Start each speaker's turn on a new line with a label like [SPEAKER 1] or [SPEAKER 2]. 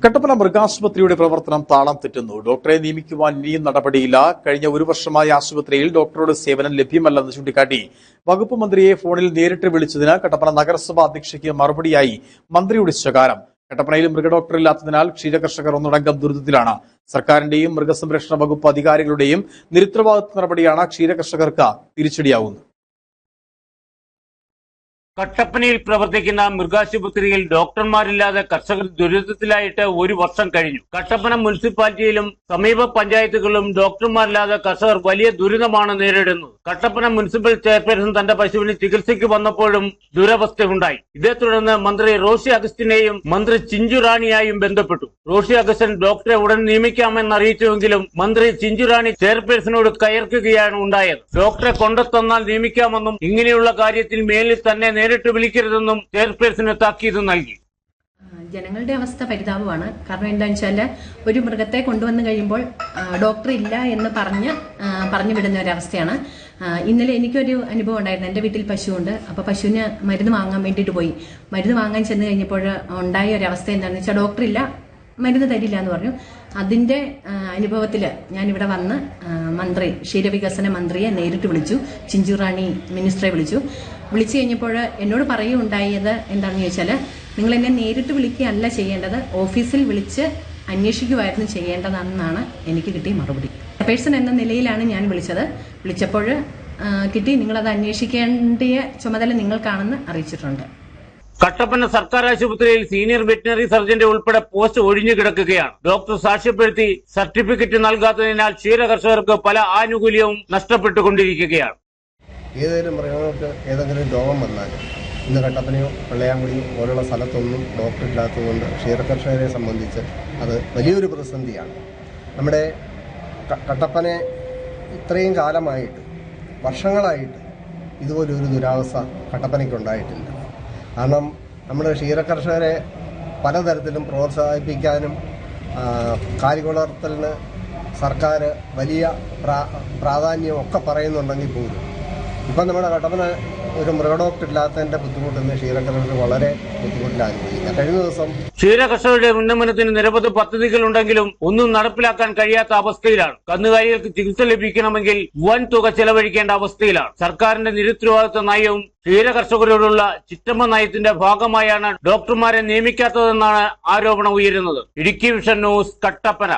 [SPEAKER 1] കട്ടപ്പന മൃഗാശുപത്രിയുടെ പ്രവർത്തനം താളം തെറ്റുന്നു. ഡോക്ടറെ നിയമിക്കുവാൻ ഇനിയും നടപടിയില്ല. കഴിഞ്ഞ ഒരു വർഷമായി ആശുപത്രിയിൽ ഡോക്ടറുടെ സേവനം ലഭ്യമല്ലെന്ന് ചൂണ്ടിക്കാട്ടി വകുപ്പ് മന്ത്രിയെ ഫോണിൽ നേരിട്ട് വിളിച്ചതിന് കട്ടപ്പന നഗരസഭാ അധ്യക്ഷയ്ക്ക് മറുപടിയായി മന്ത്രിയുടെ ശകാരം. കട്ടപ്പനയിൽ മൃഗഡോക്ടറില്ലാത്തതിനാൽ ക്ഷീരകർഷകർ ഒന്നടങ്കം ദുരിതത്തിലാണ്. സർക്കാരിന്റെയും മൃഗസംരക്ഷണ വകുപ്പ് അധികാരികളുടെയും നിരുത്തരവാദിത്വ നടപടിയാണ് ക്ഷീരകർഷകർക്ക് തിരിച്ചടിയാവുന്നത്.
[SPEAKER 2] കട്ടപ്പനയിൽ പ്രവർത്തിക്കുന്ന മൃഗാശുപത്രിയിൽ ഡോക്ടർമാരില്ലാതെ കർഷകർ ദുരിതത്തിലായിട്ട് ഒരു വർഷം കഴിഞ്ഞു. കട്ടപ്പന മുനിസിപ്പാലിറ്റിയിലും സമീപ പഞ്ചായത്തുകളിലും ഡോക്ടർമാരില്ലാതെ കർഷകർ വലിയ ദുരിതമാണ് നേരിടുന്നത്. കട്ടപ്പന മുനിസിപ്പൽ ചെയർപേഴ്സൺ തന്റെ പശുവിന് ചികിത്സയ്ക്ക് വന്നപ്പോഴും ദുരവസ്ഥയുണ്ടായി. ഇതേ തുടർന്ന് മന്ത്രി റോഷി അഗസ്റ്റിനെയും മന്ത്രി ചിഞ്ചുറാണിയായും ബന്ധപ്പെട്ടു. റോഷി അഗസ്റ്റിൻ ഡോക്ടറെ ഉടൻ നിയമിക്കാമെന്ന് അറിയിച്ചുവെങ്കിലും മന്ത്രി ചിഞ്ചുറാണി ചെയർപേഴ്സണോട് കയർക്കുകയാണ് ഉണ്ടായത്. ഡോക്ടറെ കൊണ്ടുതന്നാൽ നിയമിക്കാമെന്നും ഇങ്ങനെയുള്ള കാര്യത്തിൽ മേലിൽ തന്നെ നേരിട്ട് വിളിക്കരുതെന്നും ചെയർപേഴ്സന് താക്കീത് നൽകി.
[SPEAKER 3] ജനങ്ങളുടെ അവസ്ഥ പരിതാപമാണ്. കാരണം എന്താണെന്ന് വെച്ചാൽ ഒരു മൃഗത്തെ കൊണ്ടുവന്ന് കഴിയുമ്പോൾ ഡോക്ടർ ഇല്ല എന്ന് പറഞ്ഞു വിടുന്ന ഒരവസ്ഥയാണ്. ഇന്നലെ എനിക്കൊരു അനുഭവം ഉണ്ടായിരുന്നു. എൻ്റെ വീട്ടിൽ പശുവുണ്ട്. അപ്പോൾ പശുവിന് മരുന്ന് വാങ്ങാൻ വേണ്ടിയിട്ട് പോയി. മരുന്ന് വാങ്ങാൻ ചെന്ന് കഴിഞ്ഞപ്പോൾ ഉണ്ടായ ഒരവസ്ഥ എന്താണെന്ന് വെച്ചാൽ ഡോക്ടറില്ല, മരുന്ന് തരില്ല എന്ന് പറഞ്ഞു. അതിൻ്റെ അനുഭവത്തിൽ ഞാനിവിടെ വന്ന് ക്ഷീരവികസന മന്ത്രിയെ നേരിട്ട് വിളിച്ചു. ചിഞ്ചുറാണി മിനിസ്റ്ററെ വിളിച്ചു കഴിഞ്ഞപ്പോൾ എന്നോട് പറയുകയുണ്ടായത് എന്താണെന്ന് ചോദിച്ചാൽ, നിങ്ങൾ എന്നെ നേരിട്ട് വിളിക്കുകയല്ല ചെയ്യേണ്ടത്, ഓഫീസിൽ വിളിച്ച് അന്വേഷിക്കുമായിരുന്നു ചെയ്യേണ്ടതെന്നാണ് എനിക്ക് കിട്ടിയ മറുപടി. പേഴ്സൺ എന്ന നിലയിലാണ് ഞാൻ വിളിച്ചപ്പോൾ കിട്ടി, നിങ്ങളത് അന്വേഷിക്കേണ്ട ചുമതല നിങ്ങൾക്കാണെന്ന് അറിയിച്ചിട്ടുണ്ട്.
[SPEAKER 2] കട്ടപ്പന സർക്കാർ ആശുപത്രിയിൽ സീനിയർ വെറ്റിനറി സർജന്റെ ഉൾപ്പെടെ പോസ്റ്റ് ഒഴിഞ്ഞു കിടക്കുകയാണ്. ഡോക്ടർ സാക്ഷ്യപ്പെടുത്തി സർട്ടിഫിക്കറ്റ് നൽകാത്തതിനാൽ ക്ഷീരകർഷകർക്ക് പല ആനുകൂല്യവും നഷ്ടപ്പെട്ടുകൊണ്ടിരിക്കുകയാണ്.
[SPEAKER 4] ഏതെങ്കിലും മൃഗങ്ങൾക്ക് ഏതെങ്കിലും രോഗം വന്നാൽ ഇന്ന് കട്ടപ്പനയോ വെള്ളയാങ്കുടിയോ പോലുള്ള സ്ഥലത്തൊന്നും ഡോക്ടർ ഇല്ലാത്തതുകൊണ്ട് ക്ഷീരകർഷകരെ സംബന്ധിച്ച് അത് വലിയൊരു പ്രതിസന്ധിയാണ്. നമ്മുടെ കട്ടപ്പന ഇത്രയും കാലമായിട്ട് വർഷങ്ങളായിട്ട് ഇതുപോലൊരു ദുരവസ്ഥ കട്ടപ്പനയ്ക്കുണ്ടായിട്ടില്ല. കാരണം നമ്മുടെ ക്ഷീരകർഷകരെ പലതരത്തിലും പ്രോത്സാഹിപ്പിക്കാനും കാലിവളർത്തലിന് സർക്കാർ വലിയ പ്രാധാന്യമൊക്കെ പറയുന്നുണ്ടെങ്കിൽ പോലും ഇപ്പം നമ്മുടെ കട്ടപ്പന ഒരു മൃഗഡോക്ടർ ഇല്ലാത്തതിന്റെ ബുദ്ധിമുട്ടിന് ക്ഷീരകർഷകർ വളരെ ബുദ്ധിമുട്ടിലനുഭവിക്കുക. കഴിഞ്ഞ ദിവസം
[SPEAKER 2] ക്ഷീരകർഷകരുടെ ഉന്നമനത്തിന് നിരവധി പദ്ധതികളുണ്ടെങ്കിലും ഒന്നും നടപ്പിലാക്കാൻ കഴിയാത്ത അവസ്ഥയിലാണ്. കന്നുകാലികൾക്ക് ചികിത്സ ലഭിക്കണമെങ്കിൽ വൻ തുക ചെലവഴിക്കേണ്ട അവസ്ഥയിലാണ്. സർക്കാരിന്റെ നിരുത്തരവാദിത്വ നയവും ക്ഷീരകർഷകരോടുള്ള ചിറ്റമ്മ നയത്തിന്റെ ഭാഗമായാണ് ഡോക്ടർമാരെ നിയമിക്കാത്തതെന്നാണ് ആരോപണം ഉയരുന്നത്. Idukki vision news, Kattappana.